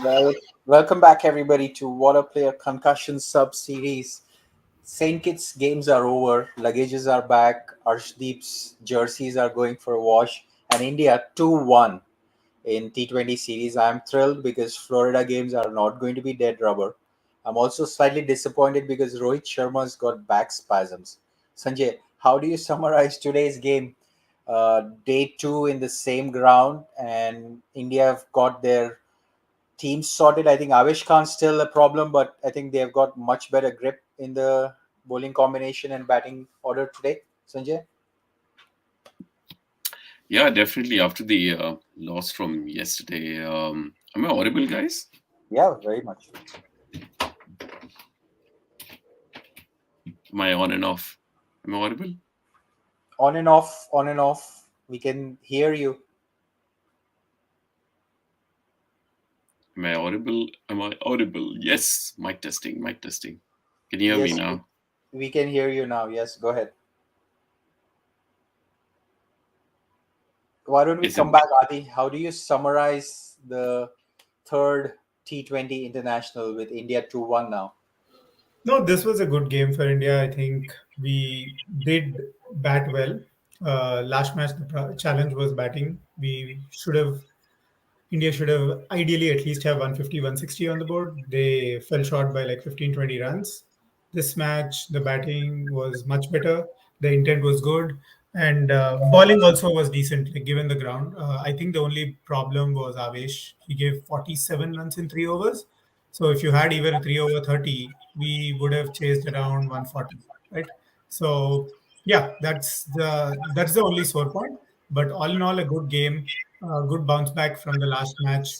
Well, welcome back everybody to Waadaplaya Concussion Sub Series. Saint Kitts games are over, luggages are back, Arshdeep's jerseys are going for a wash, and India 2-1 in T20 series. I'm thrilled because Florida games are not going to be dead rubber. I'm also slightly disappointed because Rohit Sharma's got back spasms. Sanjay, how do you summarize today's game? Day two in the same ground, and India have got their teams sorted. I think Avish Khan's still a problem, but I think they have got much better grip in the bowling combination and batting order today. Sanjay? Yeah, definitely. After the loss from yesterday, am I audible, guys? Yeah, very much. Am I on and off? Am I audible? On and off, on and off. We can hear you. Am I audible? Am I audible? Yes. Mic testing. Mic testing. Can you hear me Yes, now? we can hear you now. Yes, go ahead. Why don't we Is come it? back, Adi? How do you summarize the third T20 international with India 2-1 now? No, this was a good game for India. I think we did bat well. Last match, the challenge was batting. We should have India should have ideally at least have 150, 160 on the board. They fell short by like 15, 20 runs. This match, the batting was much better. The intent was good. And bowling also was decent, like, given the ground. I think the only problem was Avesh. He gave 47 runs in 3 overs. So if you had even a 3 over 30, we would have chased around 140, right? So yeah, that's the only sore point. But all in all, a good game, good bounce back from the last match.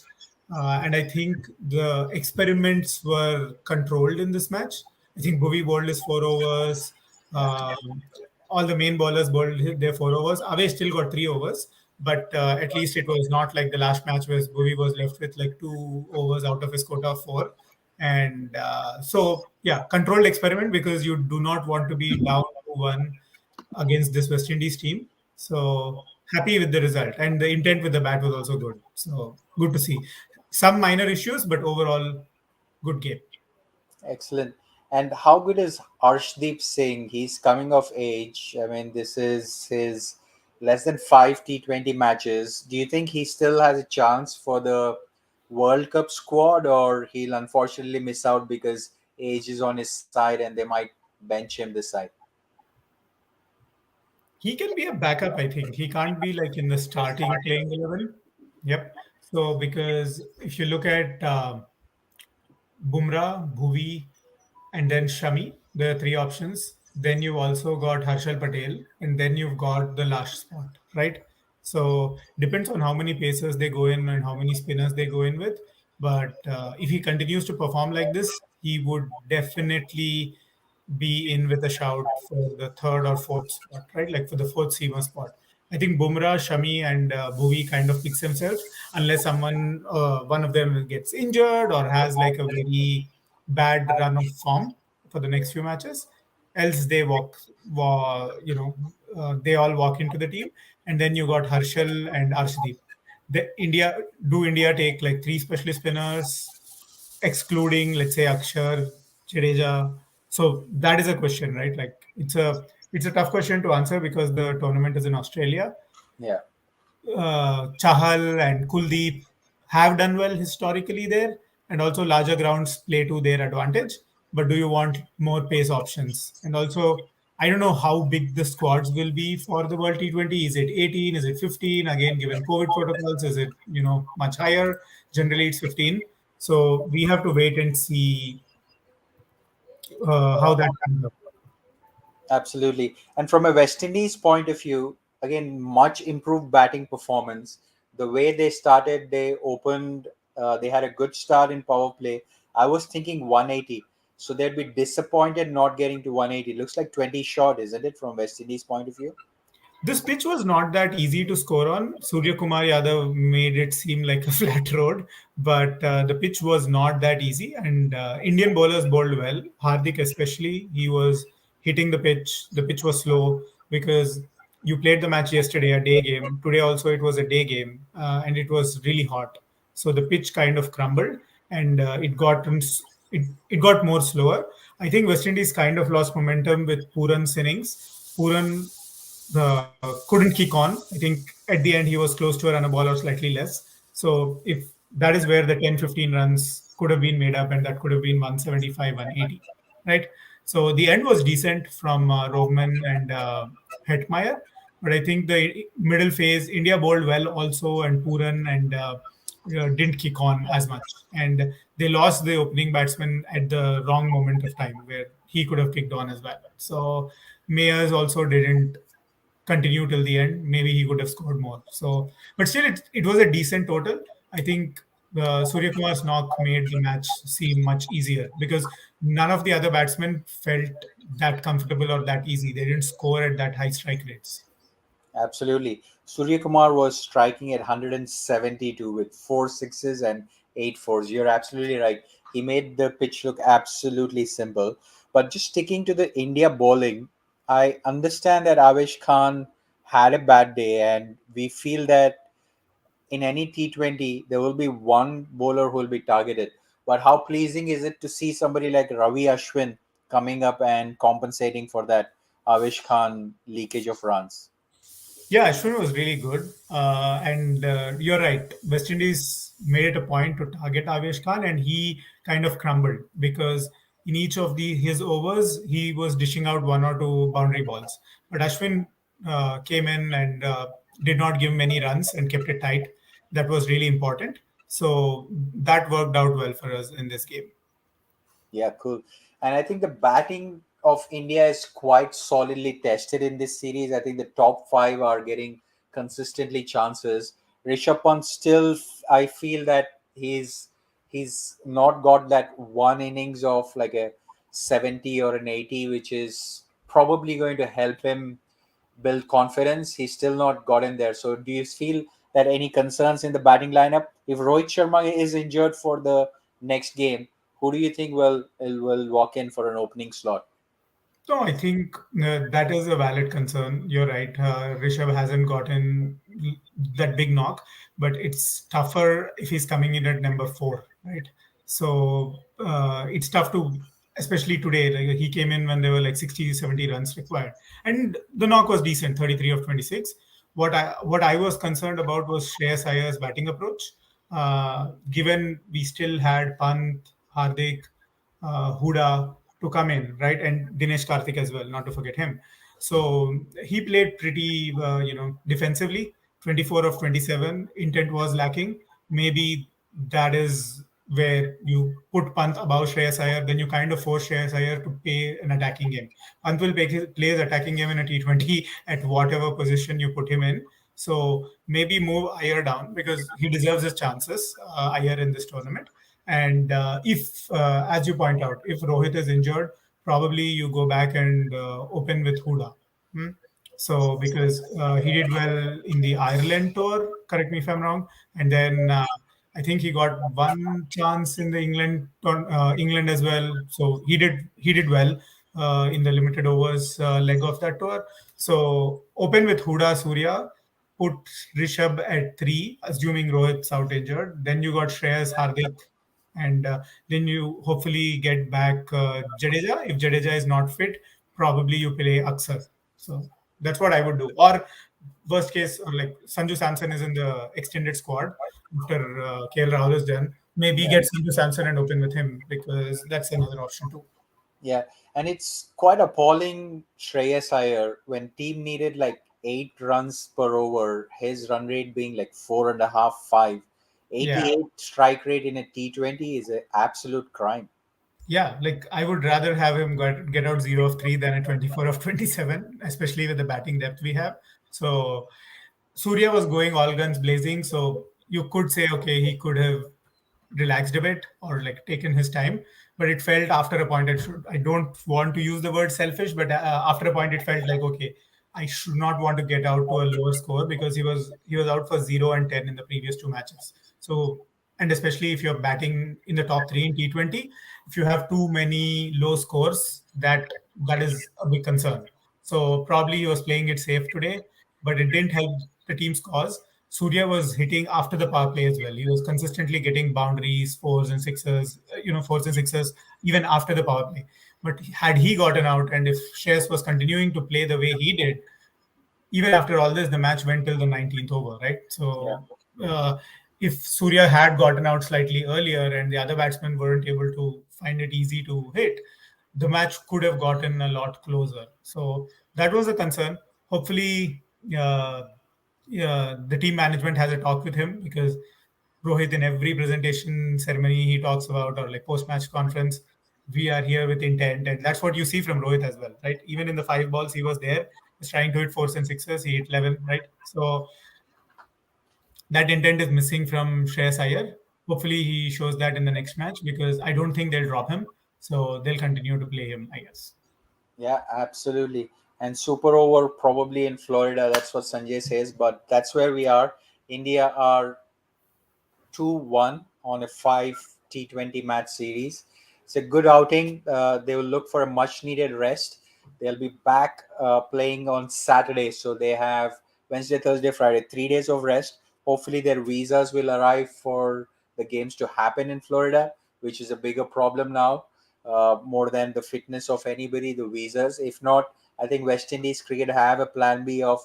And I think the experiments were controlled in this match. I think Bhuvi bowled his 4 overs. Um, all the main bowlers bowled their 4 overs. Ave still got 3 overs, but at least it was not like the last match where Bhuvi was left with like 2 overs out of his quota of four. And so, yeah, controlled experiment because you do not want to be down 2-1 against this West Indies team. So happy with the result, and the intent with the bat was also good. So good to see. Some minor issues, but overall, good game. Excellent. And how good is Arshdeep Singh? He's coming of age. I mean, this is his less than five T20 matches. Do you think he still has a chance for the World Cup squad, or he'll unfortunately miss out because age is on his side and they might bench him this side? He can be a backup, I think. He can't be like in the starting playing 11. Yep. So because if you look at Bumrah, Bhuvi, and then Shami, the three options. Then you've also got Harshal Patel, and then you've got the last spot, right? So depends on how many pacers they go in and how many spinners they go in with. But if he continues to perform like this, he would definitely be in with a shout for the third or fourth spot, right? Like for the fourth seamer spot. I think Bumrah, Shami, and Bhuvi kind of picks themselves unless one of them gets injured or has like a very bad run of form for the next few matches. Else they they all walk into the team, and then you got Harshal and Arshdeep. India take like three specialist spinners, excluding let's say Akshar, Jadeja? So that is a question, right? Like it's a tough question to answer because the tournament is in Australia. Yeah. Chahal and Kuldeep have done well historically there, and also larger grounds play to their advantage. But do you want more pace options? And also, I don't know how big the squads will be for the World T20. Is it 18? Is it 15? Again, given COVID protocols, is it much higher? Generally, it's 15. So we have to wait and see how that comes up. Absolutely. And from a West Indies point of view, again, much improved batting performance. The way they started, they opened, they had a good start in power play. I was thinking 180. So they'd be disappointed not getting to 180. Looks like 20 short, isn't it, from West Indies point of view? This pitch was not that easy to score on. Suryakumar Yadav made it seem like a flat road, but the pitch was not that easy. And Indian bowlers bowled well. Hardik, especially, he was hitting the pitch. The pitch was slow because you played the match yesterday, a day game. Today also it was a day game, and it was really hot. So the pitch kind of crumbled. and it got more slower. I think West Indies kind of lost momentum with Puran's innings. Puran couldn't kick on. I think at the end he was close to a run a ball or slightly less. So if that is where the 10-15 runs could have been made up, and that could have been 175, 180, right? So the end was decent from Rovman and Hetmeyer, but I think the middle phase, India bowled well also, and Puran and didn't kick on as much. And they lost the opening batsman at the wrong moment of time where he could have kicked on as well. So Mayers also didn't continue till the end. Maybe he could have scored more. So, but still, it was a decent total. I think Suryakumar's knock made the match seem much easier because none of the other batsmen felt that comfortable or that easy. They didn't score at that high strike rates. Absolutely. Suryakumar was striking at 172 with four sixes and eight fours. You're absolutely right. He made the pitch look absolutely simple. But just sticking to the India bowling, I understand that Avesh Khan had a bad day, and we feel that in any T20, there will be one bowler who will be targeted. But how pleasing is it to see somebody like Ravi Ashwin coming up and compensating for that Avesh Khan leakage of runs? Yeah, Ashwin was really good. And you're right. West Indies made it a point to target Avesh Khan, and he kind of crumbled because in each of his overs, he was dishing out one or two boundary balls. But Ashwin came in and did not give many runs and kept it tight. That was really important. So that worked out well for us in this game. Yeah, cool. And I think the batting of India is quite solidly tested in this series. I think the top five are getting consistently chances. Rishabh Pant still, I feel that he's not got that one innings of like a 70 or an 80, which is probably going to help him build confidence. He's still not gotten there. So do you feel that any concerns in the batting lineup? If Rohit Sharma is injured for the next game, who do you think will walk in for an opening slot? No, I think that is a valid concern. You're right. Rishabh hasn't gotten that big knock, but it's tougher if he's coming in at number four, right? So it's tough to, especially today. Like he came in when there were like 60, 70 runs required, and the knock was decent, 33 of 26. What I was concerned about was Shreyas Iyer's batting approach. Given we still had Pant, Hardik, Huda to come in, right? And Dinesh Karthik as well, not to forget him. So he played pretty, defensively. 24 of 27, intent was lacking. Maybe that is where you put Pant above Shreyas Iyer, then you kind of force Shreyas Iyer to play an attacking game. Pant will play his attacking game in a T20 at whatever position you put him in. So maybe move Iyer down because he deserves his chances, Iyer in this tournament. And if, as you point out, if Rohit is injured, probably you go back and open with Huda. Hmm? So because he did well in the Ireland tour, correct me if I'm wrong, and then I think he got one chance in the England as well. So he did well in the limited overs leg of that tour. So open with Huda Surya, put Rishabh at three, assuming Rohit's out injured. Then you got Shreyas, Hardik, and then you hopefully get back Jadeja. If Jadeja is not fit, probably you play Aksar. So that's what I would do. Or worst case, or like Sanju Samson is in the extended squad after KL Rahul is done. Maybe Yeah. get Sanju Samson and open with him because that's another option too. Yeah, and it's quite appalling, Shreyas Iyer, when team needed like 8 runs per over, his run rate being like four and a half, five. Yeah. 88 strike rate in a T20 is an absolute crime. Yeah, like I would rather have him get out 0 of 3 than a 24 of 27, especially with the batting depth we have. So Surya was going all guns blazing. So you could say, okay, he could have relaxed a bit or like taken his time. But it felt after a point, I don't want to use the word selfish, but after a point, it felt like, okay, I should not want to get out to a lower score because he was out for 0 and 10 in the previous two matches. So, and especially if you're batting in the top three in T20, if you have too many low scores, that is a big concern. So probably he was playing it safe today, but it didn't help the team's cause. Surya was hitting after the power play as well. He was consistently getting boundaries, fours and sixes, fours and sixes, even after the power play. But had he gotten out, and if Shreyas was continuing to play the way he did, even after all this, the match went till the 19th over, right? Yeah. So if Surya had gotten out slightly earlier and the other batsmen weren't able to find it easy to hit, the match could have gotten a lot closer. So that was a concern. Hopefully, the team management has a talk with him, because Rohit, in every presentation ceremony he talks about, or like post match conference, we are here with intent. And that's what you see from Rohit as well, right? Even in the five balls he was there, he's trying to hit fours and sixes, he hit 11, right? So that intent is missing from Shreyas Iyer. Hopefully he shows that in the next match, because I don't think they'll drop him. So they'll continue to play him, I guess. Yeah, absolutely. And super over probably in Florida. That's what Sanjay says. But that's where we are. India are 2-1 on a 5 T20 match series. It's a good outing. They will look for a much needed rest. They'll be back playing on Saturday. So they have Wednesday, Thursday, Friday, 3 days of rest. Hopefully, their visas will arrive for the games to happen in Florida, which is a bigger problem now, more than the fitness of anybody, the visas. If not, I think West Indies cricket have a plan B of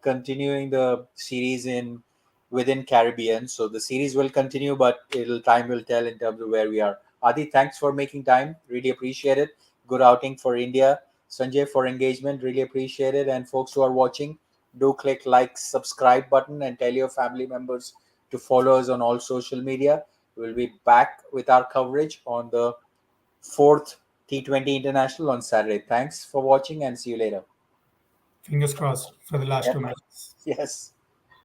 continuing the series in within Caribbean. So the series will continue, but time will tell in terms of where we are. Adi, thanks for making time. Really appreciate it. Good outing for India. Sanjay for engagement. Really appreciate it. And folks who are watching, do click like, subscribe button, and tell your family members to follow us on all social media. We'll be back with our coverage on the fourth T20 International on Saturday. Thanks for watching and see you later. Fingers crossed for the last Yeah. two matches. Yes.